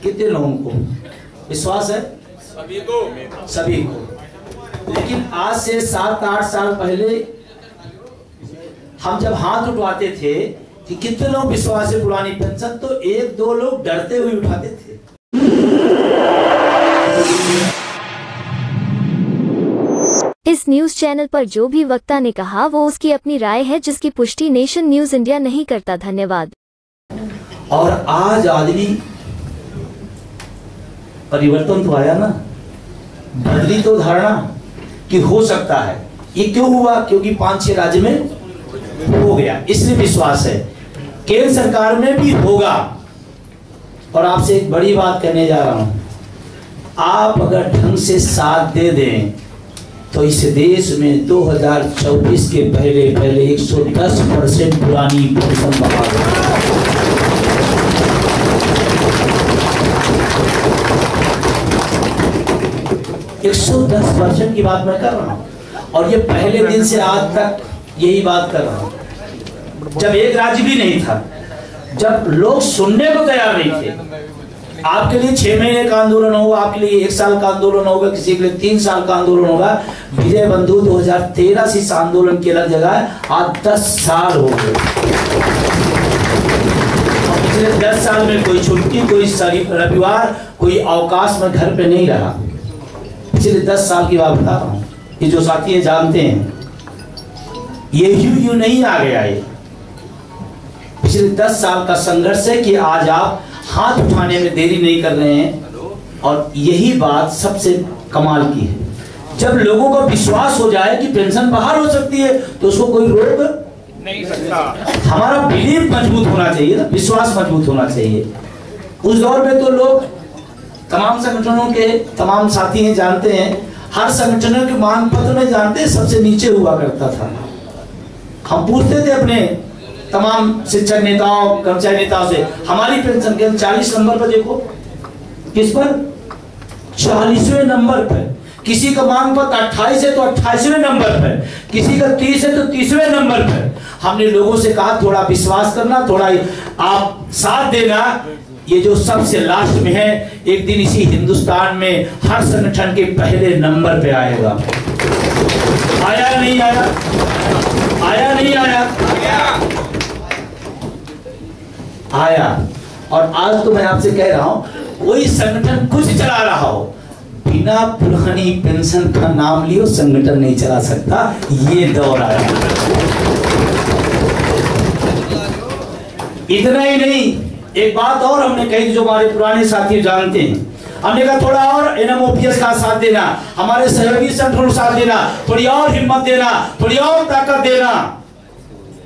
कितने लोगों को विश्वास है? सभी को। लेकिन आज से 7-8 साल पहले हम जब हाथ उठवाते थे कि कितने लोग विश्वास है पुरानी पेंशन, तो 1-2 लोग डरते हुए उठाते थे। इस न्यूज चैनल पर जो भी वक्ता ने कहा वो उसकी अपनी राय है, जिसकी पुष्टि नेशन न्यूज इंडिया नहीं करता। धन्यवाद। और आज आदमी परिवर्तन तो आया ना, बदली तो धारणा कि हो सकता है। ये क्यों हुआ? क्योंकि 5-6 राज्य में हो गया, इसलिए विश्वास है केंद्र सरकार में भी होगा। और आपसे एक बड़ी बात कहने जा रहा हूं, आप अगर ढंग से साथ दे दें तो इस देश में 2024 के पहले 110% पुरानी पेंशन बहाल होगी। 110% की बात मैं कर रहा हूं, और ये पहले दिन से आज तक यही बात कर रहा हूं। जब एक राज्य भी नहीं था, जब लोग सुनने को तैयार नहीं थे, आपके लिए 6 महीने का आंदोलन होगा, आपके लिए 1 साल का आंदोलन होगा, किसी के लिए 3 साल का आंदोलन होगा। विजय बंधु 2013 से इस आंदोलन की अलग जगह है, आज 10 साल हो गए। पिछले 10 साल में कोई छुट्टी, कोई रविवार, कोई अवकाश में घर पे नहीं रहा। पिछले 10 साल की बात बता रहा हूँ, ये जो साथी हैं जानते हैं, ये यूं नहीं आ गया। ये पिछले 10 साल का संघर्ष है कि आज आप हाथ उठाने में देरी नहीं कर रहे हैं। और यही बात सबसे कमाल की है, जब लोगों को विश्वास हो जाए कि पेंशन बहाल हो सकती है तो उसको कोई रोक नहीं सकता। हमारा बिलीफ मजबूत होना चाहिए ना, विश्वास मजबूत होना चाहिए। उस दौर में तो लोग, तमाम संगठनों के तमाम साथी हैं जानते हैं, हर संगठनों के मांग पत्र में जानते हैं सबसे नीचे हुआ करता था। हम पूछते थे अपने तमाम शिक्षक नेताओं, कर्मचारी नेताओं से, हमारी पेंशन के 40 नंबर पर देखो, किस पर? 40वें नंबर पर। किसी का मांग पत्र 28 है तो 28वें नंबर पर, किसी का 30 है तो 30वें नंबर पर। हमने लोगों से कहा थोड़ा विश्वास करना, थोड़ा आप साथ देना। ये जो सबसे लास्ट में है, एक दिन इसी हिंदुस्तान में हर संगठन के पहले नंबर पे आएगा। आया नहीं आया? आया नहीं आया? आया। और आज तो मैं आपसे कह रहा हूं, कोई संगठन कुछ चला रहा हो, बिना पुरानी पेंशन का नाम लियो संगठन नहीं चला सकता। ये दौर आया। इतना ही नहीं, एक बात और हमने कही जो हमारे पुराने साथी जानते हैं, हमने कहा थोड़ा और एनएमओपीएस का साथ देना, हमारे सहयोगी संगठनों का साथ देना, थोड़ी और हिम्मत देना, थोड़ी और ताकत देना।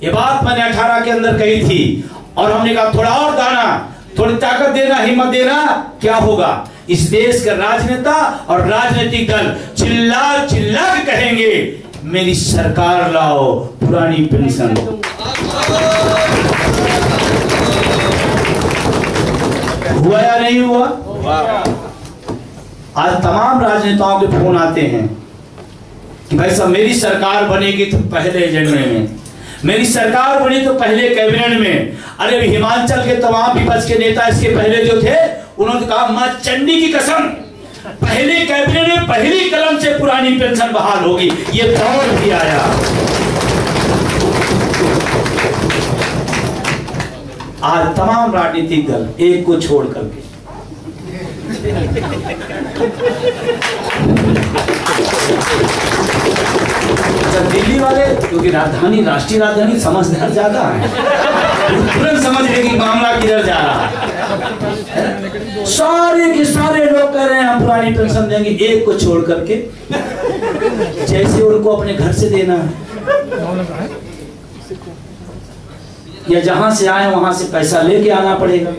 ये बात मैंने 18 के अंदर कही थी, और हमने कहा थोड़ा और दाना, थोड़ी ताकत देना, हिम्मत देना। क्या होगा? इस देश का राजनेता और राजनीतिक दल चिल्ला चिल्ला के कहेंगे मेरी सरकार लाओ पुरानी पेंशन। हुआ या नहीं हुआ? आज तमाम राजनेताओं के फोन आते हैं कि भाई साहब मेरी सरकार बनेगी तो पहले एजेंडे में, मेरी सरकार बनी तो पहले कैबिनेट में। अरे हिमाचल के तमाम विपक्ष के नेता इसके पहले जो थे, उन्होंने कहा मां चंडी की कसम, पहले कैबिनेट में पहली कलम से पुरानी पेंशन बहाल होगी। ये दौर भी आया। आज तमाम राजनीतिक दल एक को छोड़ करके दिल्ली वाले, क्योंकि राजधानी, राष्ट्रीय राजधानी समझदार ज्यादा है, तुरंत समझ रहे कि मामला किधर जा रहा है। सारे के सारे लोग कह रहे हैं हम पुरानी पेंशन देंगे, एक को छोड़ करके, जैसे उनको अपने घर से देना है या जहां से आए वहां से पैसा लेके आना पड़ेगा।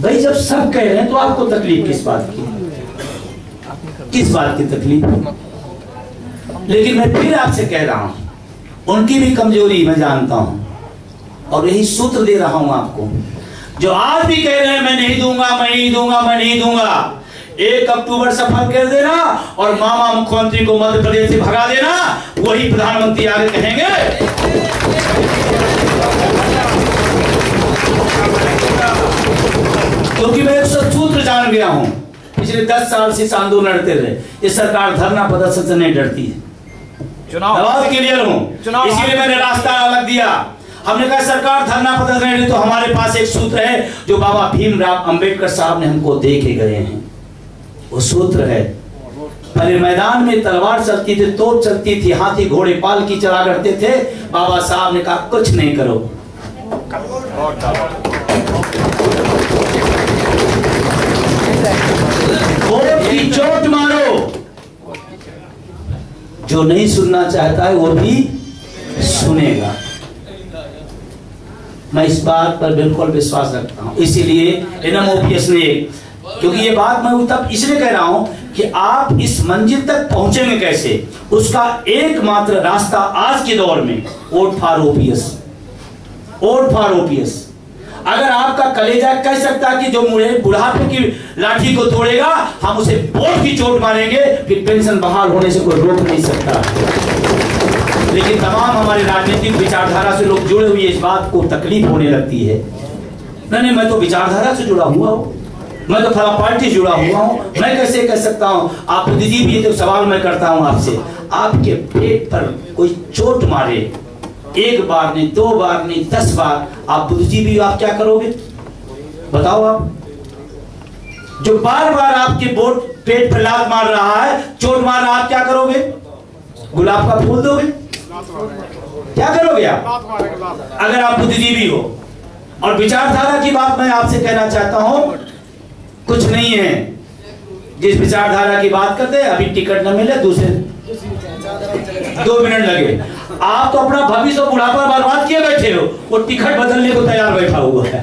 भाई जब सब कह रहे हैं तो आपको तकलीफ किस बात की? किस बात की तकलीफ? लेकिन मैं फिर आपसे कह रहा हूं, उनकी भी कमजोरी मैं जानता हूं, और यही सूत्र दे रहा हूं आपको। जो आज भी कह रहे हैं मैं नहीं दूंगा, मैं नहीं दूंगा, मैं नहीं दूंगा, 1 अक्टूबर सफल कर देना और मामा मुख्यमंत्री को मध्य प्रदेश से भगा देना, वही प्रधानमंत्री आगे कहेंगे बन गया हूं। पिछले 10 साल से इस आंदोलन लड़ते रहे। इस सरकार धरना प्रदर्शन से नहीं डरती है। बहुत क्लियर हूं, इसीलिए मैंने रास्ता अलग दिया। हमने कहा सरकार धरना प्रदर्शन नहीं, तो हमारे पास एक सूत्र है जो बाबा भीमराव अंबेडकर साहब ने हमको दे के गए हैं। वो सूत्र है, पहले मैदान में तलवार चलती थी, तोप चलती थी, हाथी घोड़े पालकी चला करते थे। बाबा साहब ने कहा कुछ नहीं करो, वोट की चोट मारो। जो नहीं सुनना चाहता है वो भी सुनेगा। मैं इस बात पर बिल्कुल विश्वास रखता हूं। इसीलिए NMOPS ने, क्योंकि ये बात मैं तब इसलिए कह रहा हूं कि आप इस मंजिल तक पहुंचेंगे कैसे, उसका एकमात्र रास्ता आज के दौर में vote for OPS। Vote for OPS। अगर आपका कलेजा कह सकता है कि जो मुझे बुढ़ापे की लाठी को तोड़ेगा, हम उसे वोट की चोट मारेंगे, फिर पेंशन बहाल होने से कोई रोक नहीं सकता। लेकिन तमाम हमारे राजनीतिक विचारधारा से लोग जुड़े हुए इस बात को तकलीफ होने लगती है। नहीं, मैं तो विचारधारा से जुड़ा हुआ हूं, मैं तो फला पार्टी से जुड़ा हुआ हूं, मैं कैसे कह सकता हूं। आप बुद्धिजीवी भी, तो सवाल मैं करता हूं आपसे, आपके पेट पर कोई चोट मारे, एक बार नहीं, 2 बार नहीं, 10 बार, आप बुद्धिजीवी आप क्या करोगे बताओ। आप जो बार बार आपके पेट पर लात मार रहा है, चोट मार रहा है, आप क्या करोगे? गुलाब का फूल दोगे? क्या करोगे आप? अगर आप बुद्धिजीवी हो। और विचारधारा की बात मैं आपसे कहना चाहता हूं, कुछ नहीं है। जिस विचारधारा की बात करते हैं, अभी टिकट न मिले, दूसरे 2 मिनट लगे, आप तो अपना भविष्य बुढ़ापा बर्बाद किए बैठे हो, वो टिकट बदलने को तैयार बैठा हुआ है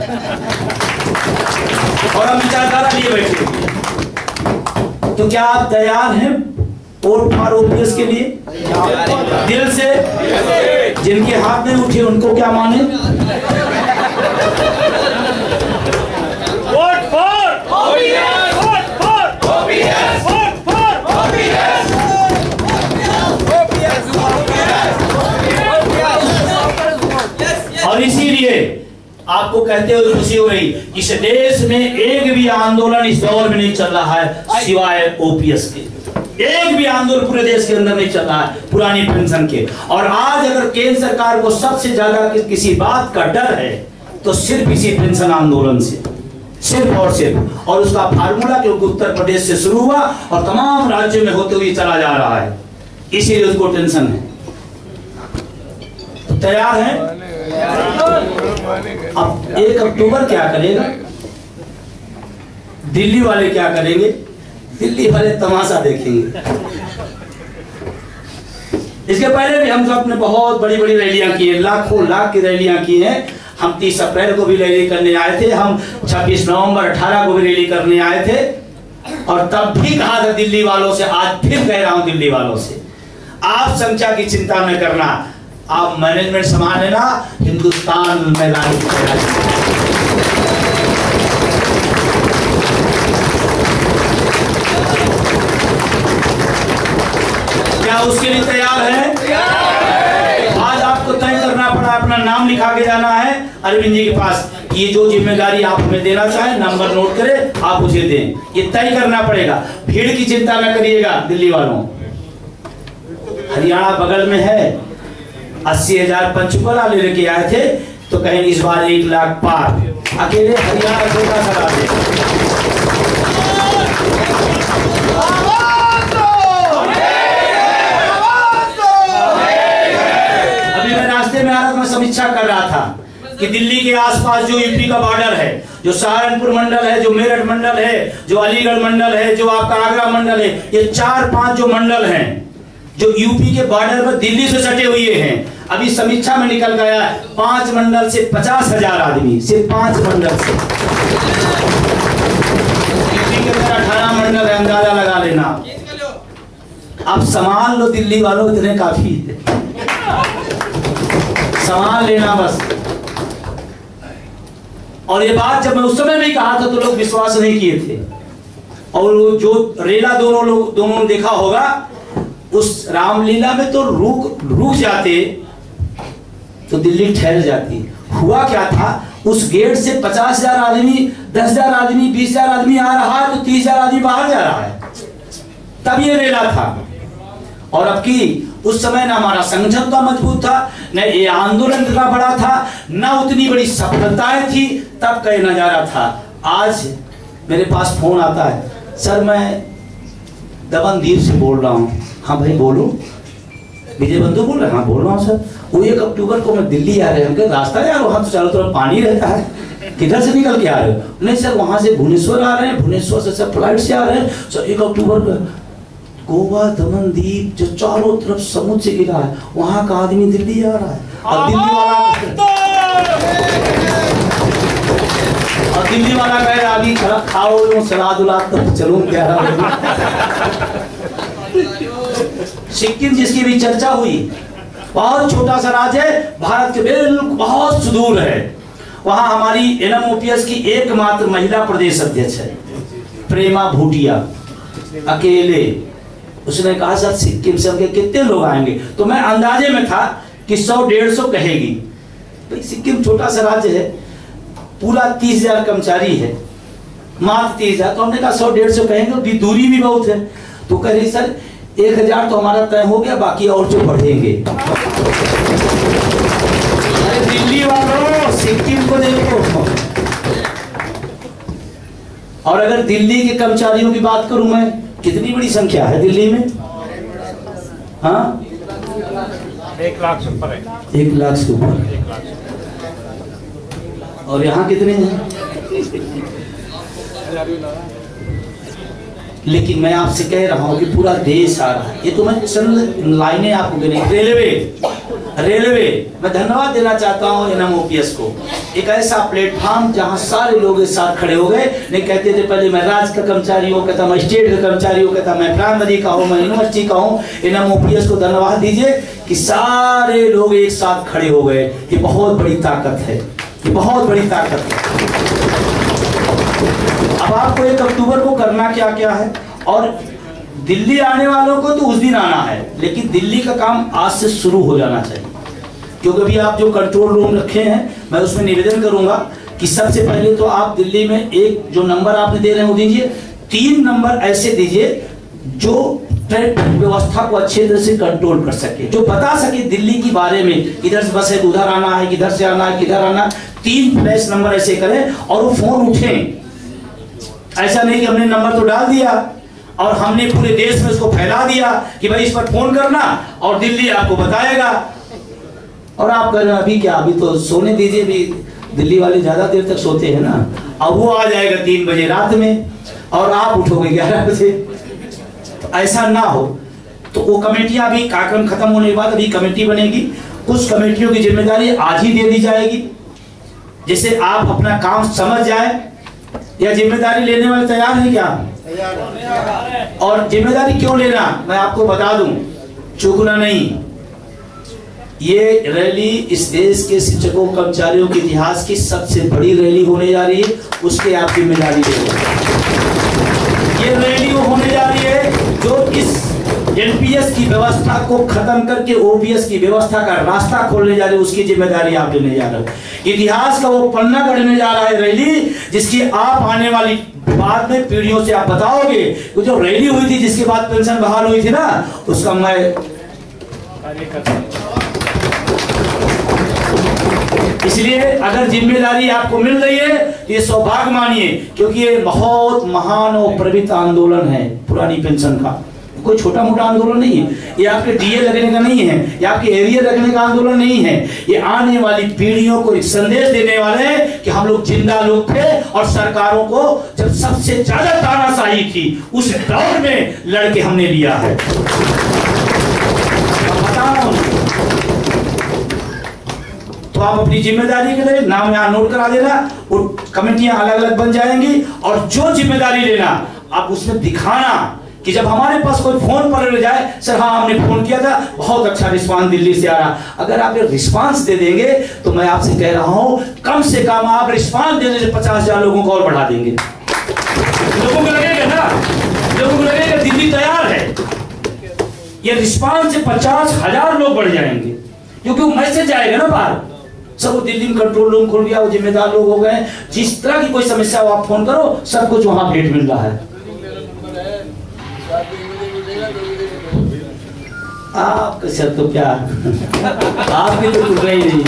और हम विचारधारा लिए बैठे हुए। तो क्या आप तैयार हैं वोट फॉर OPS के लिए? दिल से? जिनके हाथ में उठे उनको क्या माने? Vote for OPS, vote for OPS, vote for OPS। और इसीलिए आपको कहते हुए खुशी हो रही, इस देश में एक भी आंदोलन इस दौर में नहीं चल रहा है सिवाय OPS के। एक भी आंदोलन पूरे देश के अंदर नहीं चल रहा है पुरानी पेंशन के। और आज अगर केंद्र सरकार को सबसे ज्यादा किसी बात का डर है तो सिर्फ इसी पेंशन आंदोलन से, सिर्फ और सिर्फ। और उसका फार्मूला क्योंकि उत्तर प्रदेश से शुरू हुआ और तमाम राज्यों में होते हुए चला जा रहा है, इसीलिए उसको टेंशन है। तो तैयार है? अब 1 अक्टूबर क्या करेगा? दिल्ली वाले क्या करेंगे? दिल्ली वाले तमाशा देखेंगे। इसके पहले भी हम सब ने बहुत बड़ी बड़ी रैलियां की हैं, लाखों लाख की रैलियां की हैं। हम 30 अप्रैल को भी रैली करने आए थे, हम 26 नवंबर 18 को भी रैली करने आए थे। और तब भी कहा था दिल्ली वालों से, आज फिर कह रहा हूं दिल्ली वालों से, आप संख्या की चिंता न करना, आप मैनेजमेंट संभाल लेना, हिंदुस्तान में लाने की तैयारी। क्या उसके लिए तैयार है? आज आपको तय करना पड़ा, अपना नाम लिखा के जाना है अरविंद जी के पास। ये जो जिम्मेदारी आप हमें देना चाहें, नंबर नोट करें, आप मुझे दें, ये तय करना पड़ेगा। भीड़ की चिंता न करिएगा दिल्ली वालों। हरियाणा बगल में है, 80,000 पंचकुला लेके आए थे, तो कहें इस बार 1 लाख पार। अकेले हरियाणा छोटा सा राज्य। अभी मैं रास्ते में आ रहा था, मैं समीक्षा कर रहा था कि दिल्ली के आसपास जो यूपी का बॉर्डर है, जो सहारनपुर मंडल है, जो मेरठ मंडल है, जो अलीगढ़ मंडल है, जो आपका आगरा मंडल है, ये 4-5 जो मंडल हैं जो यूपी के बॉर्डर पर दिल्ली से सटे हुए हैं। अभी समीक्षा में निकल गया 5 मंडल से 50,000 आदमी, सिर्फ 5 मंडल से। यूपी के अंदर 18 मंडल है, अंदाजा लगा लेना। आप संभाल लो दिल्ली वालों, इतने काफी है, संभाल लेना बस। और ये बात जब मैं उस समय भी कहा था तो लोग विश्वास नहीं किए थे। और जो रेला दोनों देखा होगा, उस रामलीला में तो रुक जाते तो दिल्ली ठहर जाती। हुआ क्या था, उस गेट से 50,000 आदमी, 10,000 आदमी, 20,000 आदमी आ रहा है तो 30,000 आदमी बाहर जा रहा है। तब ये रेला था। और अब की उस समय ना हमारा संगठन उतना मजबूत था, न ये आंदोलन इतना बड़ा था, न उतनी बड़ी सफलताएं थी, तब का नजारा था। आज मेरे पास फोन आता है, सर मैं दमनदीप से बोल रहा हूँ। हाँ भाई बोलो। विजय बंधु बोल रहे हैं? हाँ बोल रहा हूँ सर। वो 1 अक्टूबर को मैं दिल्ली आ रहे हैं। रास्ता यार वहाँ तो चारों तरफ पानी रहता है, किधर से निकल के आ रहे हो? नहीं सर वहाँ से भुवनेश्वर आ रहे हैं, भुवनेश्वर से सर फ्लाइट से आ रहे हैं सर। 1 अक्टूबर को गोवा दमनदीप जो चारों तरफ समुद्र से घिरा है, वहाँ का आदमी दिल्ली आ रहा है। और दिल्ली वाला कह रहा अभी खाओ सलाद उलाद तो चलो क्या रहा। सिक्किम जिसकी भी चर्चा हुई, बहुत छोटा सा राज्य है, भारत के बिल्कुल बहुत सुदूर है। वहां हमारी NMOPS की एकमात्र महिला प्रदेश अध्यक्ष है, प्रेमा भूटिया, अकेले। उसने कहा सर सिक्किम से हमके कितने लोग आएंगे? तो मैं अंदाजे में था कि 100-150 कहेगी। भाई सिक्किम छोटा सा राज्य है, पूरा 30,000 कर्मचारी है, मात्र 30,000। तो हमने कहा 100-150 कहेंगे, दूरी भी बहुत है। तो कह रही सर 1,000 तो हमारा तय हो गया, बाकी और जो बढ़ेंगे। अरे दिल्ली वालों सिक्किम को देखो। और अगर दिल्ली के कर्मचारियों की बात करूं मैं, कितनी बड़ी संख्या है दिल्ली में? हाँ 1 लाख से ऊपर है। 1 लाख से ऊपर। और यहाँ कितने हैं? लेकिन मैं आपसे कह रहा हूँ कि पूरा देश आ रहा है। ये तो मैं चंद लाइनें आपको गिनी। रेलवे मैं धन्यवाद देना चाहता हूँ NMOPS को। एक ऐसा प्लेटफॉर्म जहाँ सारे लोग एक साथ खड़े हो गए। नहीं कहते थे पहले मैं राज्य का कर्मचारी हूँ, कहता मैं स्टेट का कर्मचारी हूँ, कहता मैं प्राइमरी का हूँ, मैं यूनिवर्सिटी का हूँ। NMOPS को धन्यवाद दीजिए कि सारे लोग एक साथ खड़े हो गए। ये बहुत बड़ी ताकत है, ये बहुत बड़ी ताकत है। अब आपको 1 अक्टूबर को करना क्या क्या है, और दिल्ली आने वालों को तो उस दिन आना है, लेकिन दिल्ली का काम आज से शुरू हो जाना चाहिए। क्योंकि अभी आप जो कंट्रोल रूम रखे हैं, मैं उसमें निवेदन करूंगा कि सबसे पहले तो आप दिल्ली में एक जो नंबर आपने दे रहे हैं वो दीजिए। 3 नंबर ऐसे दीजिए जो ट्रैफिक व्यवस्था को अच्छे तरह से कंट्रोल कर सके, जो बता सके दिल्ली के बारे में, किधर से बस है, उधर आना है, किधर से आना है, किधर आना। 3 फ्लैश नंबर ऐसे करें और वो फोन उठे। ऐसा नहीं कि हमने नंबर तो डाल दिया और हमने पूरे देश में उसको फैला दिया कि भाई इस पर फोन करना और दिल्ली आपको बताएगा। और आप कह रहे हैं अभी क्या, अभी तो सोने दीजिए, भी दिल्ली वाले ज्यादा देर तक सोते हैं ना। अब वो आ जाएगा 3 बजे रात में और आप उठोगे 11 बजे। तो ऐसा ना हो। तो वो कमेटियां अभी कार्यक्रम खत्म होने के बाद अभी कमेटी बनेगी। कुछ कमेटियों की जिम्मेदारी आज ही दे दी जाएगी, जिससे आप अपना काम समझ जाए। या जिम्मेदारी लेने वाले तैयार हैं क्या? और जिम्मेदारी क्यों लेना मैं आपको बता दूं, चूकना नहीं। ये रैली इस देश के शिक्षकों कर्मचारियों के इतिहास की सबसे बड़ी रैली होने जा रही है, उसके आप जिम्मेदारी ले। ये रैली वो होने जा रही है जो इस NPS की व्यवस्था को खत्म करके OPS की व्यवस्था का रास्ता खोलने जा रहे हैं, उसकी जिम्मेदारी आप लेने जा रहे हो। इतिहास का वो पन्ना गढ़ने जा रहा है रैली, जिसकी आप आने वाली बाद में पीढ़ियों से आप बताओगे कि जो रैली हुई थी जिसके बाद पेंशन बहाल हुई थी ना, उसका मैं इसलिए अगर जिम्मेदारी आपको मिल रही है ये सौभाग्य मानिए, क्योंकि ये बहुत महान और प्रवित आंदोलन है पुरानी पेंशन का। कोई छोटा मोटा आंदोलन नहीं है, ये आपके DA लगने का नहीं है, ये आपके एरिया लगने का आंदोलन नहीं है। ये आने वाली पीढ़ियों को एक संदेश देने वाले हैं कि हम लोग जिंदा लोग थे और सरकारों को जब सबसे ज्यादा तानाशाही थी उस दौर में लड़के हमने लिया है। तो आप अपनी जिम्मेदारी के लिए नाम यहाँ नोट करा देना, और कमेटियां अलग अलग बन जाएंगी। और जो जिम्मेदारी लेना आप उसमें दिखाना कि जब हमारे पास कोई फोन पर जाए, सर हाँ हमने फोन किया था, बहुत अच्छा रिस्पांस दिल्ली से आ रहा। अगर आप ये रिस्पांस दे देंगे तो मैं आपसे कह रहा हूं कम से कम आप रिस्पांस देने से 50,000 लोगों को और बढ़ा देंगे। लोगों को लगेगा ना, लोगों को लगेगा दिल्ली तैयार है। ये रिस्पांस से 50,000 लोग बढ़ जाएंगे, क्योंकि वो मैसेज आएगा ना बाहर सब वो दिल्ली में कंट्रोल रूम खुल गया, वो जिम्मेदार लोग हो गए। जिस तरह की कोई समस्या हो आप फोन करो, सब कुछ वहां अपडेट मिल रहा है। आपके सर तो क्या आपके तो टूट रही नहीं।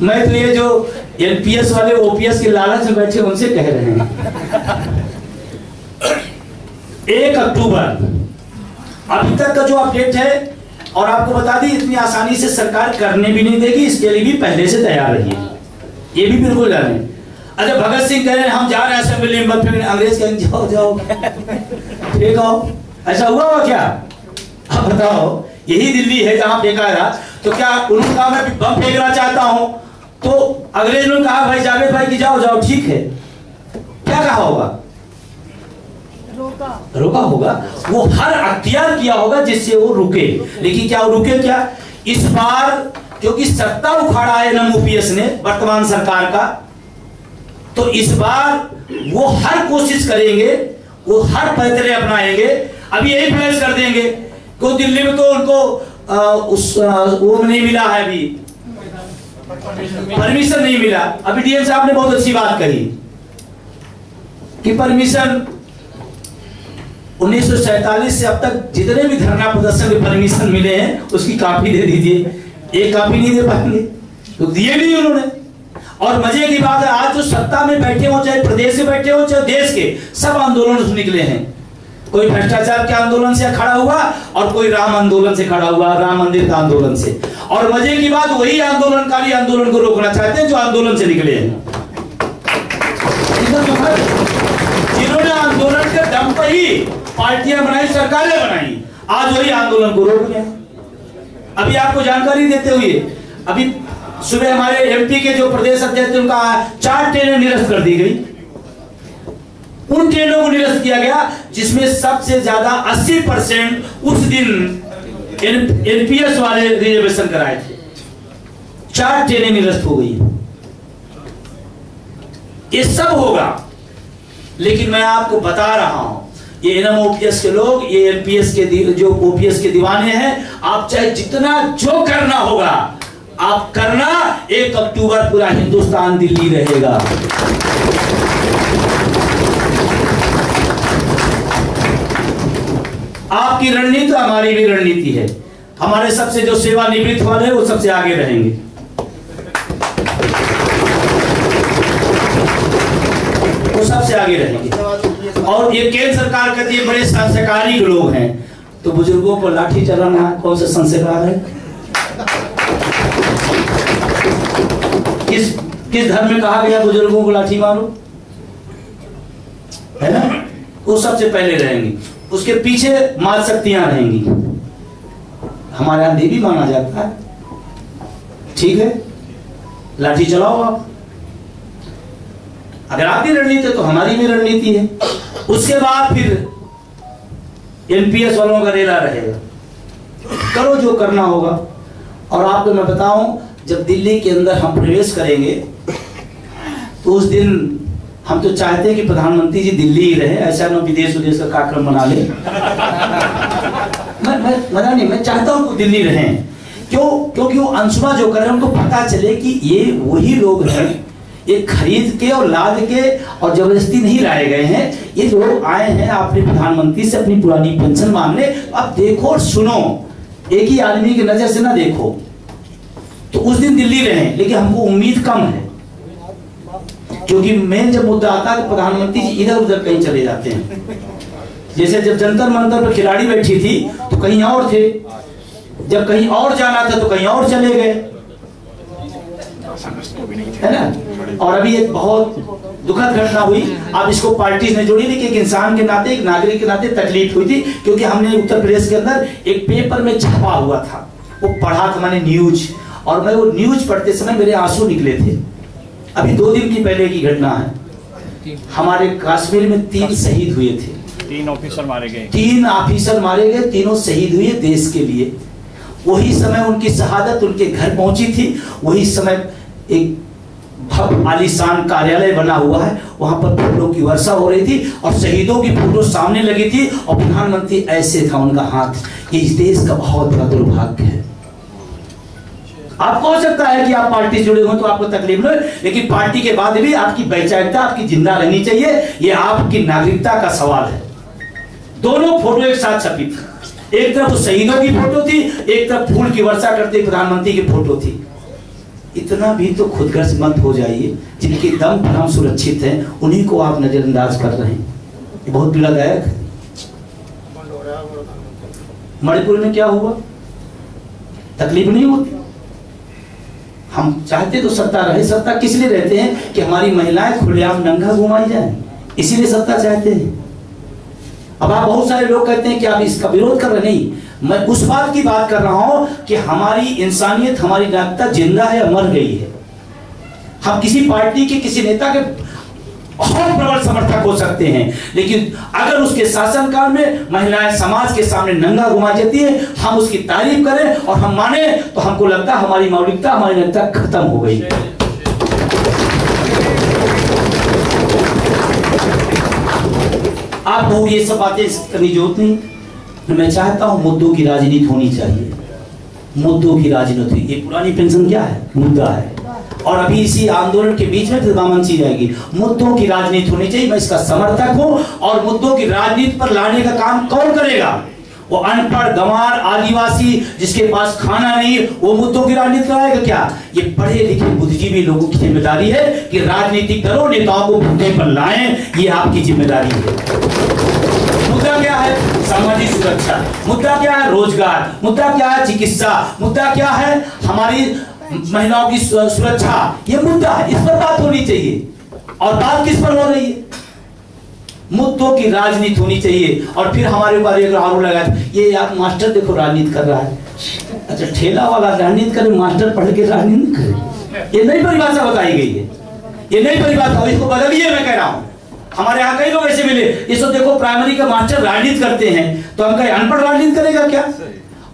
मैं तो ये जो एलपीएस वाले ओपीएस के लालच में बैठे उनसे कह रहे हैं 1 अक्टूबर अभी तक का जो अपडेट है, और आपको बता दी इतनी आसानी से सरकार करने भी नहीं देगी, इसके लिए भी पहले से तैयार रहिए, ये भी बिल्कुल जाने। अच्छा भगत सिंह कह रहे हैं हम जा रहे हैं असेंबली में, फिर अंग्रेज कहेंगे जाओ जाओ फेंक आओ, ऐसा हुआ क्या? अब बताओ, यही दिल्ली है जहां फेंका था, तो क्या उन्होंने कहा मैं बम फेंकना चाहता हूं, तो अंग्रेज ने कहा भाई जावेद भाई की जाओ जाओ, ठीक है, क्या कहा होगा? रोका होगा, वो हर अख्तियार किया होगा जिससे वो रुके। लेकिन क्या वो रुके क्या? इस बार क्योंकि सत्ता उखाड़ा है एनएमओपीएस ने वर्तमान सरकार का, तो इस बार वो हर कोशिश करेंगे, वो हर पैतरे अपनाएंगे। अभी यही फ्लैश कर देंगे कि दिल्ली में तो उनको वो नहीं मिला है, अभी परमिशन नहीं मिला। अभी डीएम साहब ने बहुत अच्छी बात कही कि परमिशन 1947 से अब तक जितने भी धरना प्रदर्शन के परमिशन मिले हैं उसकी कॉपी दे दीजिए। एक कॉपी नहीं दे पाएंगे तो दिए नहीं उन्होंने। और मजे की बात है, आज जो सत्ता में बैठे हो, चाहे प्रदेश से बैठे हो चाहे देश के, सब आंदोलन से निकले हैं। कोई भ्रष्टाचार के आंदोलन से खड़ा हुआ और कोई राम आंदोलन से खड़ा हुआ, राम मंदिर का आंदोलन से। और मजे की बात, वही आंदोलनकारी आंदोलन को रोकना चाहते हैं जो आंदोलन से निकले हैं। जिन्होंने आंदोलन के दम पर ही पार्टियां बनाई, सरकारें बनाई, आज वही आंदोलन को रोक रहे हैं। अभी आपको जानकारी देते हुए, अभी सुबह हमारे एमपी के जो प्रदेश अध्यक्ष उनका 4 ट्रेनें निरस्त कर दी गई। उन ट्रेनों को निरस्त किया गया जिसमें सबसे ज्यादा 80% उस दिन एनपीएस वाले रिजर्वेशन कराए थे। 4 ट्रेनें निरस्त हो गई। ये सब होगा, लेकिन मैं आपको बता रहा हूं, ये एनएमओपीएस के लोग, ये एनपीएस के जो ओपीएस के दीवाने हैं, आप चाहे जितना जो करना होगा आप करना, 1 अक्टूबर पूरा हिंदुस्तान दिल्ली रहेगा। आपकी रणनीति हमारी भी रणनीति है। हमारे सबसे जो सेवानिवृत्त वाले हैं वो सबसे आगे रहेंगे। वो सबसे आगे रहेंगे। और ये केंद्र सरकार कहती है बड़े संस्कारी लोग हैं, तो बुजुर्गों को लाठी चलाना कौन सा संस्कार है? किस धर्म में कहा गया बुजुर्गों को लाठी मारो? है ना? वो सबसे पहले रहेंगी, उसके पीछे मात शक्तियां रहेंगी। हमारे यहां देवी माना जाता है, ठीक है, लाठी चलाओ आप। अगर आपकी रणनीति है तो हमारी भी रणनीति है। उसके बाद फिर एनपीएस वालों का रेला रहेगा, करो जो करना होगा। और आपको मैं बताऊं, जब दिल्ली के अंदर हम प्रवेश करेंगे तो उस दिन हम तो चाहते हैं कि प्रधानमंत्री जी दिल्ली ही रहे, ऐसा ना विदेश का कार्यक्रम बना ले। मैं चाहता हूं कि दिल्ली रहे। क्यों? क्योंकि वो अंशुमा जो कर रहे हैं उनको पता चले कि ये वही लोग हैं, ये खरीद के और लाद के और जबरदस्ती नहीं लाए गए हैं। ये लोग आए हैं अपने प्रधानमंत्री से अपनी पुरानी पेंशन मांगने। अब देखो और सुनो, एक ही आदमी की नजर से ना देखो। तो उस दिन दिल्ली रहे, लेकिन हमको उम्मीद कम है, क्योंकि मेन जब मुद्दा आता है तो प्रधानमंत्री जी इधर उधर कहीं चले जाते हैं। जैसे जब जंतर मंतर पर खिलाड़ी बैठी थी तो कहीं और थे, जब कहीं और जाना था तो कहीं और चले गए, है ना? और अभी एक बहुत दुखद घटना हुई, अब इसको पार्टी ने जोड़ी थी कि एक इंसान के नाते, एक नागरिक के नाते तकलीफ हुई थी, क्योंकि हमने उत्तर प्रदेश के अंदर एक पेपर में छपा हुआ था, वो पढ़ा था मैंने न्यूज, और मैं वो न्यूज पढ़ते समय मेरे आंसू निकले थे। अभी 2 दिन की पहले की घटना है, हमारे कश्मीर में 3 शहीद हुए थे। 3 ऑफिसर मारे गए। 3 ऑफिसर मारे गए, तीनों शहीद हुए देश के लिए। वही समय उनकी शहादत उनके घर पहुंची थी। वही समय एक भव्य आलीशान कार्यालय बना हुआ है, वहां पर फूलों की वर्षा हो रही थी और शहीदों की फोटो सामने लगी थी और प्रधानमंत्री ऐसे था उनका हाथ। ये इस देश का बहुत बड़ा दुर्भाग्य है। आपको हो सकता है कि आप पार्टी से जुड़े हो तो आपको तकलीफ न हो, लेकिन पार्टी के बाद भी आपकी वैचारिकता आपकी जिंदा रहनी चाहिए। ये आपकी नागरिकता का सवाल है। दोनों फोटो एक साथ छपी थी, एक तरफ शहीदों की फोटो थी, एक तरफ फूल की वर्षा करते प्रधानमंत्री की फोटो थी। इतना भी तो खुदगर्ज मत हो जाइए, जिनके दम पर हम सुरक्षित हैं उन्हीं को आप नजरअंदाज कर रहे हैं। ये बहुत पीड़ादायक है। मणिपुर में क्या हुआ, तकलीफ नहीं होती। हम चाहते तो सत्ता रहे। सत्ता किस लिए रहते हैं कि हमारी महिलाएं खुलेआम नंगा घुमाई जाए, इसीलिए सत्ता चाहते हैं। अब आप बहुत सारे लोग कहते हैं कि आप इसका विरोध कर रहे, नहीं, मैं उस बात की बात कर रहा हूं कि हमारी इंसानियत, हमारी नागरिकता जिंदा है या मर गई है। हम किसी पार्टी के किसी नेता के बहुत प्रबल समर्थक हो सकते हैं, लेकिन अगर उसके शासनकाल में महिलाएं समाज के सामने नंगा घुमा जाती है, हम उसकी तारीफ करें और हम माने, तो हमको लगता है हमारी मौलिकता, हमारी नैतिकता खत्म हो गई। आप लोग ये सब बातें करने की जरूरत नहीं। मैं चाहता हूं मुद्दों की राजनीति होनी चाहिए। मुद्दों की राजनीति, ये पुरानी पेंशन क्या है, मुद्दा है, और अभी इसी आंदोलन के बीच में दामनची जाएगी। मुद्दों की राजनीति होनी चाहिए, मैं इसका समर्थक हूं। और मुद्दों की राजनीति पर लाने का काम कौन करेगा? वो अनपढ़, गंवार, आदिवासी जिसके पास खाना नहीं, वो मुद्दों की राजनीति कराएगा क्या? ये पढ़े लिखे बुद्धिजीवी लोगों की जिम्मेदारी है कि राजनीति करो, नेताओं को मुद्दे पर लाएं, ये आपकी जिम्मेदारी है। मुद्दा क्या है? सामाजिक सुरक्षा। मुद्दा क्या है? रोजगार। मुद्दा क्या है? चिकित्सा। मुद्दा क्या है? हमारी महिलाओं की सुरक्षा। ये मुद्दा है, इस पर बात होनी चाहिए। और बात किस पर हो रही है? मुद्दों की राजनीति होनी चाहिए। और फिर हमारे ऊपर एक आरोप लगा, ये यार मास्टर देखो राजनीति कर रहा है। अच्छा, ठेला वाला राजनीति करे, मास्टर पढ़ के राजनीति करे, ये नई परिभाषा बताई गई है। ये नई परिभाषा, इसको बदलिए, मैं कह रहा हूं। हमारे यहाँ कई लोग ऐसे मिले, इसको देखो प्राइमरी का मास्टर राजनीति करते हैं, तो हम कहें अनपढ़ राजनीति करेगा क्या?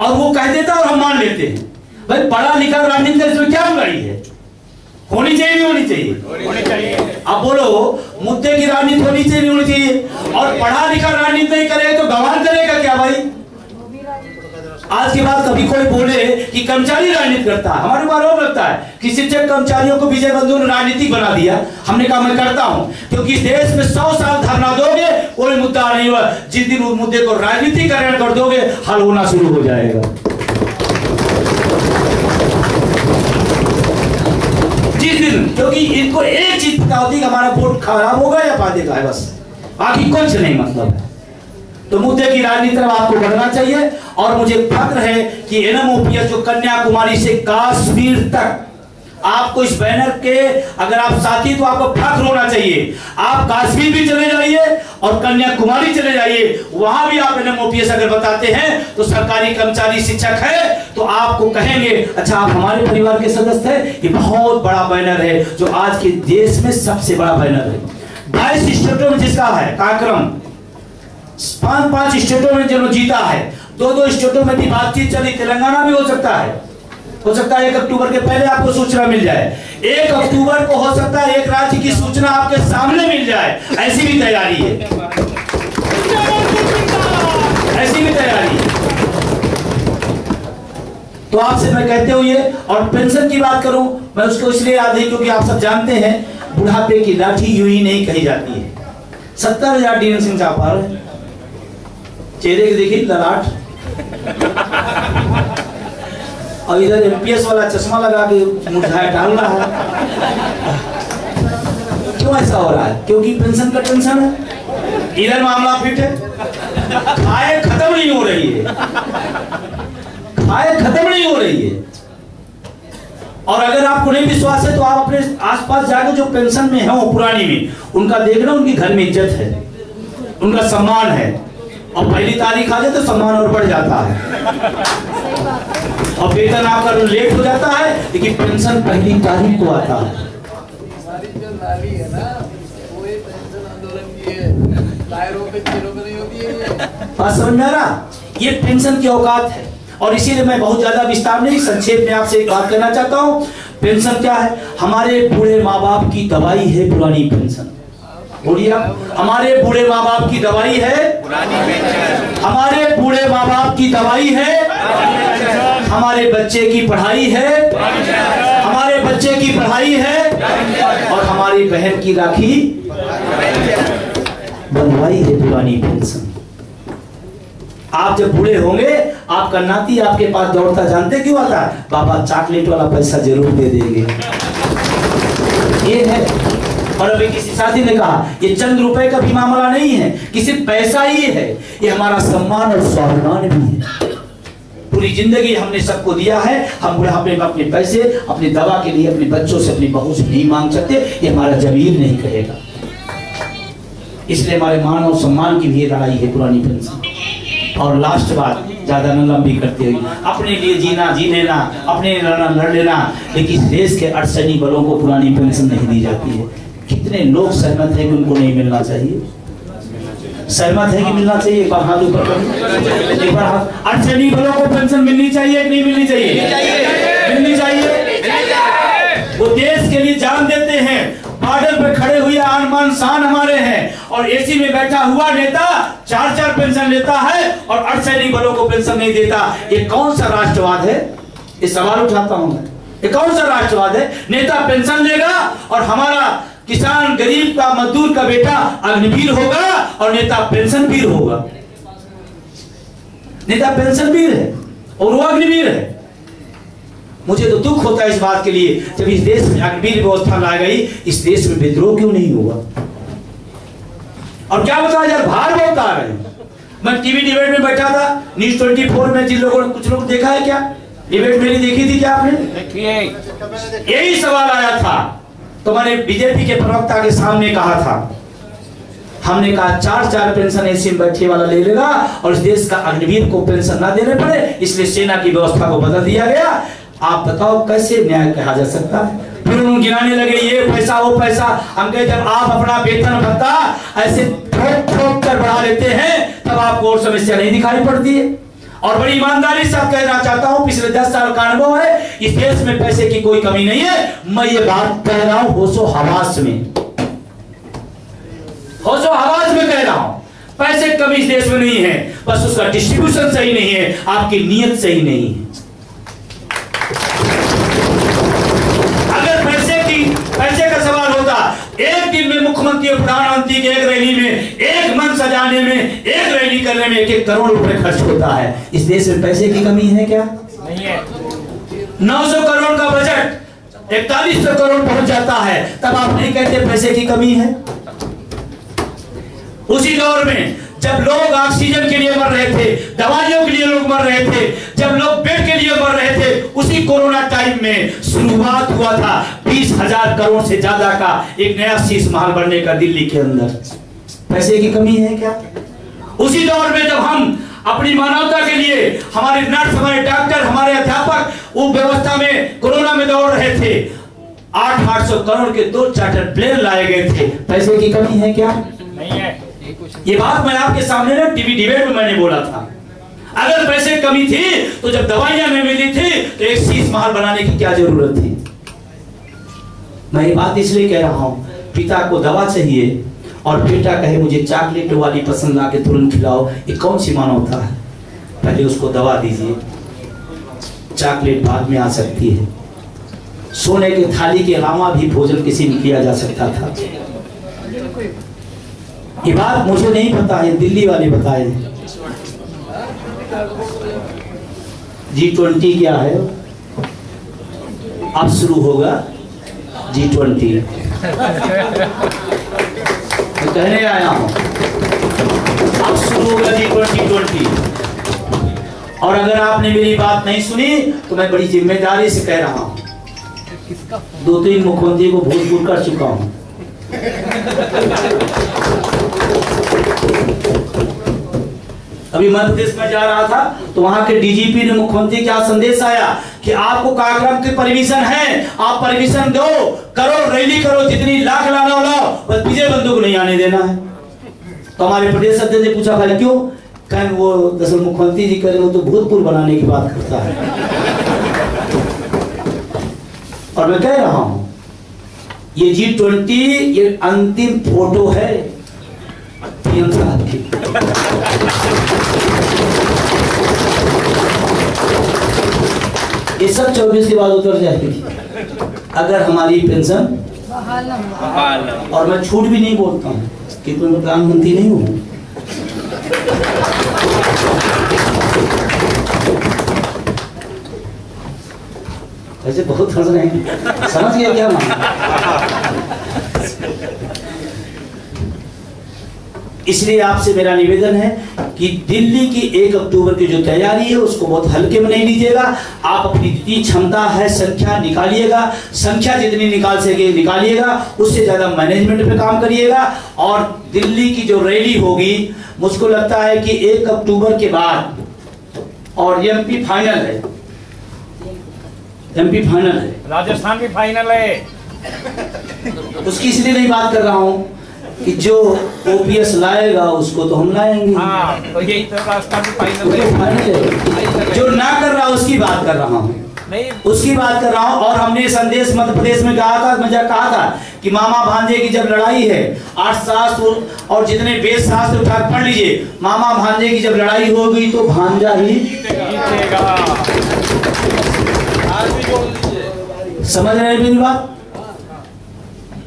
और वो कह देता और हम मान लेते हैं। भाई पढ़ा लिखा राजनीति का इसमें क्या बुराई है? होनी चाहिए, नहीं होनी चाहिए? होनी चाहिए। अब बोलो, मुद्दे की राजनीति होनी चाहिए, नहीं होनी चाहिए? और पढ़ा लिखा राजनीति नहीं करेगा तो गंवार करेगा क्या भाई? आज के बाद कभी कोई बोले कि कर्मचारी राजनीति करता है, हमारे ऊपर आरोप लगता है कि शिक्षक कर्मचारियों को विजय बंधु ने राजनीतिक बना दिया। हमने कहा मैं करता हूं, क्योंकि इस देश में 100 साल धरना दोगे कोई मुद्दा नहीं हुआ। जिस दिन उस मुद्दे को राजनीतिकरण कर दोगे, हल होना शुरू हो जाएगा। जिस दिन, क्योंकि इनको एक चीज पता होती है कि हमारा वोट खराब होगा या फायदे का है, बस, बाकी कुछ नहीं मतलब है। तो मुद्दे की राजनीति तरफ आपको बढ़ना चाहिए। और मुझे फक्र है कि एनएमओपीएस जो कन्याकुमारी से कश्मीर तक, आपको इस बैनर के अगर आप साथी तो आपको फक्र होना चाहिए। आप कश्मीर भी चले जाइए और कन्याकुमारी चले जाइए, वहां भी आप एनएमओपीएस अगर बताते हैं तो सरकारी कर्मचारी शिक्षक है तो आपको कहेंगे अच्छा आप हमारे परिवार के सदस्य हैं। ये बहुत बड़ा बैनर है जो आज के देश में सबसे बड़ा बैनर है। 22 स्टेटों में जिसका है कार्यक्रम, 5 स्टेटों में जो जीता है, 2 स्टेटों में भी बातचीत चली, तेलंगाना भी हो सकता है 1 अक्टूबर के पहले आपको सूचना मिल जाए। 1 अक्टूबर को हो सकता है एक राज्य की सूचना आपके सामने मिल जाए, ऐसी भी तैयारी है, ऐसी भी तैयारी है। तो आपसे मैं कहते हुए, और पेंशन की बात करूं, मैं उसको इसलिए याद है क्योंकि आप सब जानते हैं बुढ़ापे की लाठी यूं ही नहीं कही जाती है। 70,000 डीएन सिंह साहब आ रहे हैं, चेहरे के देखिए ललाट, और इधर एमपीएस वाला चश्मा लगा के मुझाया डाल रहा है। क्यों ऐसा हो रहा है? क्योंकि पेंशन का टेंशन है, इधर मामला फिट है, खाए खत्म नहीं हो रही है, खाए खत्म नहीं हो रही है। और अगर आपको नहीं विश्वास है तो आप अपने आसपास जाकर जो पेंशन में है वो पुरानी में, उनका देखना, उनके घर में इज्जत है, उनका सम्मान है। और पहली तारीख आ जाए तो सम्मान और बढ़ जाता है, और वेतन आपका लेट हो जाता है, लेकिन पेंशन पहली तारीख को आता है। बात समझ में आ रहा? ये पेंशन की औकात है। और इसीलिए मैं बहुत ज्यादा विस्तार नहीं, संक्षेप में आपसे एक बात करना चाहता हूँ। पेंशन क्या है? हमारे बूढ़े माँ बाप की दवाई है पुरानी पेंशन। बोलिए, हमारे बूढ़े माँ बाप की दवाई है पुरानी पेंशन। हमारे बूढ़े माँ बाप की दवाई है हमारे बच्चे की पढ़ाई है, हमारे बच्चे की पढ़ाई है और हमारी बहन की राखी बंधवाई है पुरानी पेंशन। आप जब बूढ़े होंगे आपका नाती आपके पास दौड़ता, जानते क्यों आता है? बाबा चॉकलेट वाला पैसा जरूर दे देंगे। ये है। और अभी किसी साथी ने कहा ये चंद रुपए का भी मामला नहीं है, किसी पैसा ही है, ये हमारा सम्मान और स्वाभिमान भी है। पूरी जिंदगी हमने सबको दिया है, हम बुढ़ापे में अपने पैसे अपनी दवा के लिए अपने बच्चों से अपनी बहू से नहीं मांग सकते, ये हमारा जमीर नहीं कहेगा। इसलिए हमारे मान और सम्मान की भी लड़ाई है पुरानी पेंशन। और लास्ट बात, ज्यादा न लंबी करते हुए, अपने लिए जीना जी लेना, अपने लिए लड़ना लड़ लेना, लेकिन इस देश के अर्धसैनी बलों को पुरानी पेंशन नहीं दी जाती है। कितने लोग सहमत हैं कि उनको नहीं मिलना चाहिए? सहमत है कि मिलना चाहिए? एक बार हाथ ऊपर करें, एक बार हाथ। अर्धसैनिक बलों को पेंशन मिलनी चाहिए कि नहीं मिलनी चाहिए? मिलनी चाहिए। वो देश के लिए जान देते हैं, बॉर्डर पे खड़े हुए आन बान शान हमारे हैं, और एसी में बैठा हुआ नेता 4-4 पेंशन लेता है और अर्धसैनिक बलों को पेंशन नहीं देता। ये कौन सा राष्ट्रवाद है? ये सवाल उठाता हूं मैं, ये कौन सा राष्ट्रवाद है? नेता पेंशन लेगा और हमारा किसान गरीब का मजदूर का बेटा अग्निवीर होगा और नेता पेंशन वीर होगा। नेता पेंशन वीर है और वो अग्निवीर है। मुझे तो दुख होता है इस बात के लिए, जब इस देश में अग्निवीर व्यवस्था लाई गई, इस देश में विद्रोह क्यों नहीं हुआ? और क्या बताया यार, भार बहुत आ रहे हैं। मैं टीवी डिबेट में बैठा था न्यूज़ 24 में, जिन लोगों ने कुछ लोग देखा है क्या डिबेट मेरी देखी थी क्या आपने? यही सवाल आया था, तो मैंने बीजेपी के प्रवक्ता के सामने कहा था, हमने कहा 4-4 पेंशन एसी में बैठे वाला ले लेगा और इस देश का अग्निवीर को पेंशन ना देने पड़े, इसलिए सेना की व्यवस्था को बदल दिया गया। आप बताओ कैसे न्याय कहा जा सकता है? फिर उन्होंने गिनाने लगे ये पैसा वो पैसा। हम कहे जब आप अपना वेतन भत्ता ऐसे ठोक ठोक कर बढ़ा लेते हैं तब आपको और समस्या नहीं दिखाई पड़ती है। और बड़ी ईमानदारी से कहना चाहता हूं, पिछले 10 साल का अनुभव है, इस देश में पैसे की कोई कमी नहीं है। मैं ये बात कह रहा हूं होशो हवास में, होशो हवास में कह रहा हूं, पैसे की कमी इस देश में नहीं है, बस उसका डिस्ट्रीब्यूशन सही नहीं है, आपकी नीयत सही नहीं है। अगर पैसे का सवाल होता, एक दिन में मुख्यमंत्री और प्रधानमंत्री के एक रैली में, एक मंच सजाने में, एक रैली करने में 1-1 करोड़ रुपए खर्च होता है। इस देश में पैसे की कमी है क्या? नहीं है। 900 करोड़ का बजट 4100 करोड़ पहुंच जाता है, तब आप नहीं कहते पैसे की कमी है? उसी दौर में जब लोग ऑक्सीजन के लिए मर रहे थे, दवाइयों के लिए लोग मर रहे थे, जब लोग बेड के लिए मर रहे थे, उसी कोरोना टाइम में शुरुआत हुआ था 20,000 करोड़ से ज्यादा का एक नया शीश महल बनने का दिल्ली के अंदर। पैसे की कमी है क्या? उसी दौर में जब हम अपनी मानवता के लिए, हमारे नर्स, हमारे डॉक्टर, हमारे अध्यापक वो व्यवस्था में कोरोना में दौड़ रहे थे, 800 करोड़ के 2 चार्टर प्लेन लाए गए थे। पैसे की कमी है क्या? नहीं है। ये बात मैं आपके सामने ना टीवी डिबेट में मैंने बोला था। अगर पैसे कमी थी तो जब दवाइयां नहीं मिली थी तो एक शीश महल बनाने की क्या जरूरत थी? मैं ये बात इसलिए कह रहा हूं, पिता को दवा चाहिए और बेटा कहे मुझे चॉकलेट वाली पसंद आके तुरंत खिलाओ, ये कौन सी मानवता है? पहले उसको दवा दीजिए, चॉकलेट बाद में आ सकती है। सोने के थाली के अलावा भी भोजन किसी में किया जा सकता था। ये बात मुझे नहीं पता है, दिल्ली वाले बताए। G20 क्या है? अब शुरू होगा G20। मैं कहने आया हूं अब शुरू होगा G20। और अगर आपने मेरी बात नहीं सुनी तो मैं बड़ी जिम्मेदारी से कह रहा हूं, 2-3 मुख्यमंत्री को भूतपूर्व कर चुका हूं। अभी मध्य प्रदेश में जा रहा था तो वहां के डीजीपी ने मुख्यमंत्री क्या संदेश आया कि आपको कार्यक्रम की परमिशन है, आप परमिशन दो, करो, रैली करो, जितनी लाख लाना लाओ, बस विजय बंधु को नहीं आने देना है। तो हमारे प्रदेश अध्यक्ष ने पूछा भाई क्यों? कहें वो दरअसल मुख्यमंत्री जी करें वो तो भूतपूर्व बनाने की बात करता है। और मैं कह रहा हूं ये G20 ये अंतिम फोटो है पीएम साहब की। ये सब 24 के बाद उतर जाएगी अगर हमारी पेंशन और मैं झूठ भी नहीं बोलता हूँ कि कोई प्रधानमंत्री नहीं हूँ। ऐसे बहुत हंस रहे हैं, समझ गया क्या मामला? इसलिए आपसे मेरा निवेदन है कि दिल्ली की 1 अक्टूबर की जो तैयारी है उसको बहुत हल्के में नहीं लीजिएगा। आप अपनी जितनी क्षमता है संख्या निकालिएगा, संख्या जितनी निकाल सके निकालिएगा, उससे ज्यादा मैनेजमेंट पे काम करिएगा। और दिल्ली की जो रैली होगी मुझको लगता है कि 1 अक्टूबर के बाद, और एमपी फाइनल है, एमपी फाइनल है, राजस्थान भी फाइनल है। उसकी इसलिए नहीं बात कर रहा हूँ कि जो ओपीएस लाएगा उसको तो हम लाएंगे। हाँ, तो यही तो राजस्थान भी फाइनल है। जो ना कर रहा उसकी बात कर रहा हूँ, नहीं उसकी बात कर रहा हूँ। और हमने संदेश मध्य प्रदेश में कहा था, मुझे कहा था कि मामा भांजे की जब लड़ाई है, 8 शास्त्र और जितने वेद शास्त्र उठा पढ़ लीजिए, मामा भांजे की जब लड़ाई होगी तो भांजा ही जीतेगा। समझ रहे हैं मेरी बात?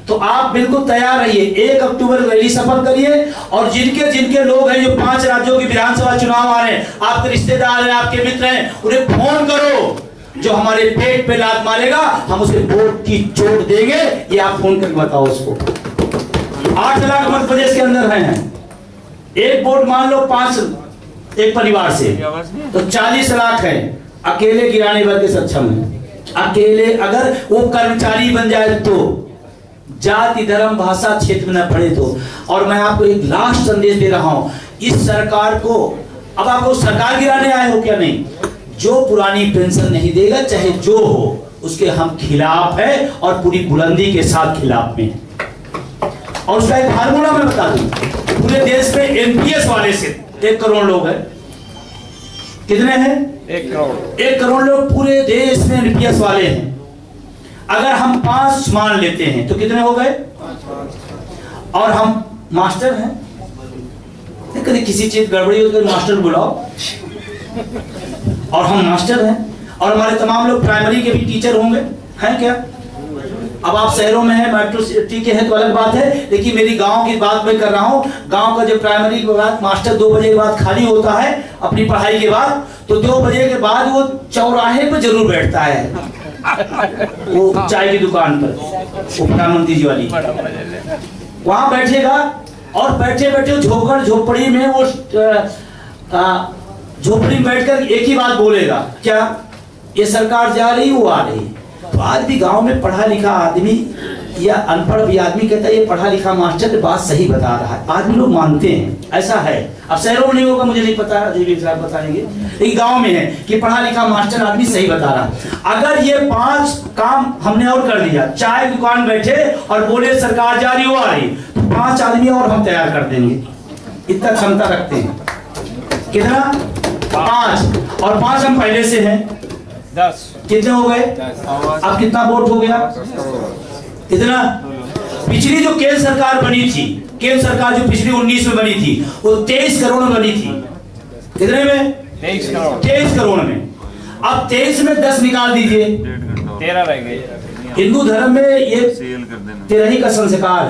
तो आप बिल्कुल तैयार रहिए, 1 अक्टूबर रैली सफल करिए। और जिनके जिनके लोग हैं जो 5 राज्यों की विधानसभा चुनाव आ रहे हैं, आपके रिश्तेदार हैं, आपके मित्र हैं, उन्हें फोन करो। जो हमारे पेट पे लात मारेगा हम उसे वोट की चोट देंगे, ये आप फोन करके बताओ उसको। 8 लाख मध्य प्रदेश के अंदर हैं, एक वोट मान लो 5 एक परिवार से, तो 40 लाख है। अकेले गिराने वाले के सक्षम है, अकेले अगर वो कर्मचारी बन जाए तो, जाति धर्म भाषा क्षेत्र में न पड़े तो। और मैं आपको एक लास्ट संदेश दे रहा हूं इस सरकार को। अब आपको सरकार गिराने आए हो क्या? नहीं, जो पुरानी पेंशन नहीं देगा चाहे जो हो, उसके हम खिलाफ है और पूरी बुलंदी के साथ खिलाफ में। और उसका एक फार्मूला मैं बता दूं, पूरे देश में एनपीएस वाले से 1 करोड़ लोग हैं। कितने हैं? 1 करोड़। 1 करोड़ लोग पूरे देश में एनपीएस वाले हैं। अगर हम 5 मान लेते हैं तो कितने हो गए? और हम मास्टर हैं, कभी किसी चीज गड़बड़ी हो तो मास्टर बुलाओ, और हम मास्टर हैं। और हमारे तमाम लोग प्राइमरी के भी टीचर होंगे, हैं क्या? अब आप शहरों में हैं, मेट्रो सिटी के हैं तो अलग बात है, लेकिन मेरी गांव की बात मैं कर रहा हूं। गांव का जब प्राइमरी के बाद मास्टर 2 बजे के बाद खाली होता है अपनी पढ़ाई के बाद, तो 2 बजे के बाद वो चौराहे पर जरूर बैठता है, वो चाय की दुकान पर, वो प्रधानमंत्री जी वाली, वहां बैठेगा। और बैठे बैठे झोपड़ी में वो झोपड़ी में बैठकर एक ही बात बोलेगा, क्या? ये सरकार जा रही वो आ रही। तो आज भी गांव में पढ़ा लिखा आदमी या अनपढ़ भी आदमी कहता है ये पढ़ा लिखा मास्टर बात सही बता रहा है, आदमी लोग मानते हैं, ऐसा है। अब शहरों में नहीं होगा मुझे नहीं पता, अजय साहब बताएंगे, लेकिन गांव में है कि पढ़ा लिखा मास्टर आदमी सही बता रहा है। अगर ये 5 काम हमने और कर दिया, चाय दुकान बैठे और बोले सरकार जा रही हो आ रही, तो 5 आदमी और हम तैयार कर देंगे, इतना क्षमता रखते हैं। कितना? 5, और 5 हम पहले से हैं 10। कितने हो गए? अब कितना वोट हो गया? इतना। पिछली जो केंद्र सरकार बनी थी, केंद्र सरकार जो पिछली 19 में बनी थी, वो 23 करोड़ में बनी थी। कितने में? 23 करोड़। 23 करोड़ में। अब 23 में 10 निकाल दीजिए, 13 रह गए। हिंदू धर्म में ये 13 ही का संस्कार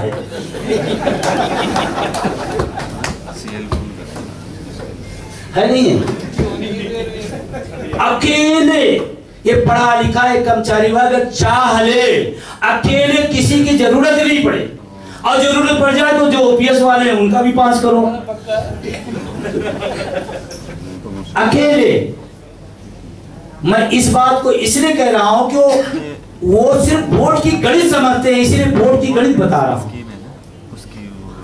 है नहीं है? अकेले ये पढ़ा लिखा है कर्मचारी वर्ग चाह ले, अकेले किसी की जरूरत नहीं पड़े, और जरूरत पड़ जाए तो जो ओपीएस वाले हैं उनका भी 5 करो अकेले। मैं इस बात को इसलिए कह रहा हूं कि वो सिर्फ वोट की गणित समझते हैं, इसलिए वोट की गणित बता रहा हूं।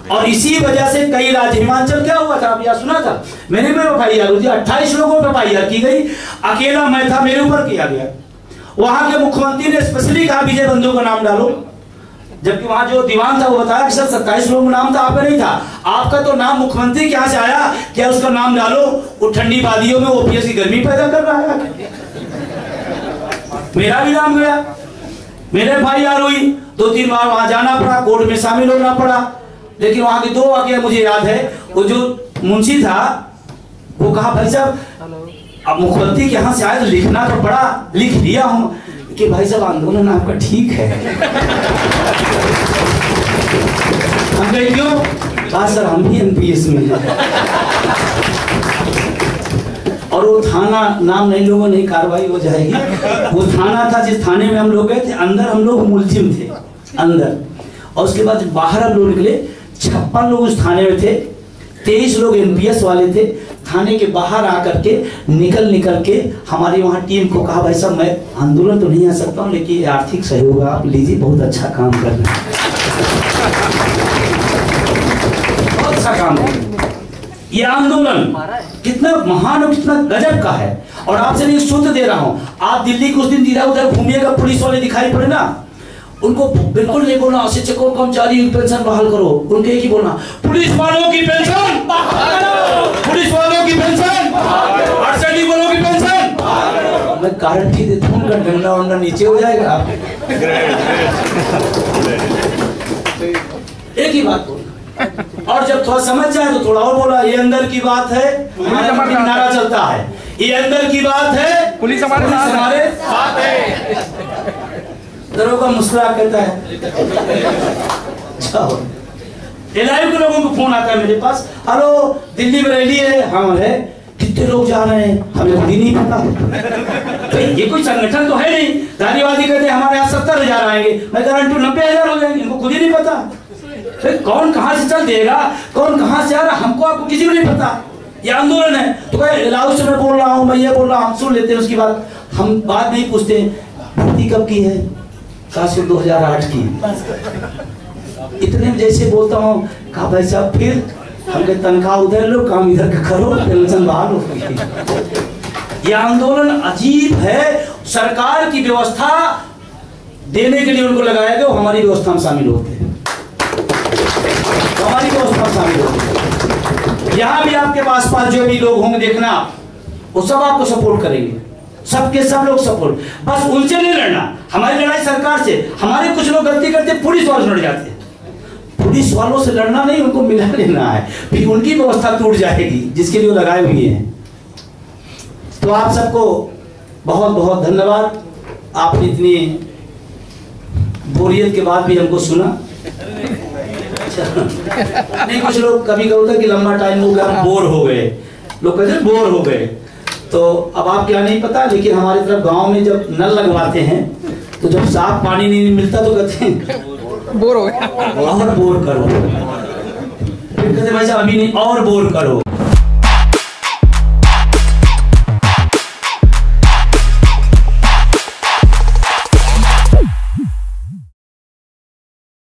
और इसी वजह से कई राज्य, हिमाचल क्या हुआ था आप यहाँ सुना था, मैंने भी एफआईआर हुई थी, 28 लोगों पर एफआईआर की गई, अकेला मैं था, मेरे ऊपर किया गया। वहां के मुख्यमंत्री ने स्पेशली कहा विजय बंधु का नाम डालो, जबकि वहां जो दीवान था वो बताया कि सर 27 लोगों का नाम था, आपका नहीं था। आपका तो नाम मुख्यमंत्री के यहाँ से आया, क्या उसका नाम डालो? वो ठंडी वादियों में ओपीएस की गर्मी पैदा कर रहा है। मेरा भी नाम गया, मेरे एफआईआर हुई, 2-3 बार वहां जाना पड़ा, कोर्ट में शामिल होना पड़ा। लेकिन वहां के 2 वाकया मुझे याद है। वो जो मुंशी था वो कहा भाई साहब अब मुख्यमंत्री के यहाँ से आए तो लिखना तो पड़ा, लिख दिया हूँ कि भाई साहब आंदोलन आपका ठीक है। हम कहे क्यों? कहा सर हम भी एनपीएस में हैं। और वो थाना नाम नहीं लोगों नहीं, कार्रवाई हो जाएगी। वो थाना था जिस थाने में हम लोग गए थे, अंदर हम लोग मुलजिम थे अंदर, और उसके बाद बाहर हम लोग निकले, 56 लोग उस थाने में थे, 23 लोग एनपीएस वाले थे। थाने के बाहर आकर के निकल के हमारी वहाँ टीम को कहा भाई साहब मैं आंदोलन तो नहीं आ सकता हूँ, लेकिन आर्थिक सहयोग आप लीजिए, बहुत अच्छा काम कर रहे हैं, बहुत अच्छा काम है। ये आंदोलन कितना महान और कितना गजब का है। और आपसे मैं सूत्र दे रहा हूँ, आप दिल्ली कुछ दिन इधर उधर घूमिएगा, पुलिस वाले दिखाई पड़े ना, उनको बिल्कुल नहीं बोलना शिक्षकों कर्मचारी की पेंशन बहाल करो, उनके एक ही बोलना पुलिस वालों की पेंशन बहाल करो, पुलिस वालों की पेंशन बहाल करो, अर्धसैनिक वालों की पेंशन। मैं गारंटी देता हूँ उनका डंडा वंडा नीचे हो जाएगा। एक ही बात बोलना, और जब थोड़ा समझ जाए तो थोड़ा और बोला, ये अंदर की बात है, हमारा नारा चलता है, ये अंदर की बात है, पुलिस हमारे साथ है। दरोगा मुस्कुरा कहता है लाइव के लोगों को फोन आता है मेरे पास, हेलो दिल्ली में रैली है, हाँ है, कितने लोग जा रहे हैं, हमें खुद ही नहीं पता। तो ये कोई संगठन तो है नहीं, धारीवादी कहते हैं हमारे यहाँ 70,000 आएंगे, मैं गारंटी 90,000 हो जाएंगे, इनको खुद ही नहीं पता। फिर कौन कहाँ से चल देगा, कौन कहाँ से आ रहा, हमको आपको किसी को नहीं पता। ये आंदोलन है तो कहे लाउड से मैं बोल रहा हूँ, मैं ये बोल रहा हूँ, हम सुन लेते हैं, उसकी बात हम बात नहीं पूछते। भर्ती कब की है? 2008 की। इतने जैसे बोलता हूँ, कहा भाई साहब फिर हमके तनख्वाह उधर लो, काम इधर का करो, पेंशन बहाल हो। ये आंदोलन अजीब है, सरकार की व्यवस्था देने के लिए उनको लगाया गया, हमारी व्यवस्था में शामिल होते हैं, हमारी व्यवस्था में शामिल होते हैं। यहाँ भी आपके पास जो भी लोग होंगे देखना, वो सब आपको सपोर्ट करेंगे, सबके सब लोग सपोर्ट, बस उनसे नहीं लड़ना, हमारी लड़ाई सरकार से। हमारे कुछ लोग गलती करते पुलिस वालों से लड़ जाते हैं, पुलिस वालों से लड़ना नहीं, उनको मिला लेना है, फिर उनकी व्यवस्था टूट जाएगी जिसके लिए वो लगाए हुए हैं। तो आप सबको बहुत बहुत धन्यवाद, आपने इतनी बोरियत के बाद भी हमको सुना। नहीं कुछ लोग कभी कहते हैं कि लंबा टाइम हो गया, बोर हो गए, लोग कहते हैं बोर हो गए, तो अब आप क्या नहीं पता, लेकिन हमारी तरफ गांव में जब नल लगवाते हैं तो जब साफ पानी नहीं मिलता तो कहते हैं बोर हो गया, और बोर करो, फिर कहते भाई साहब अभी नहीं और बोर करो।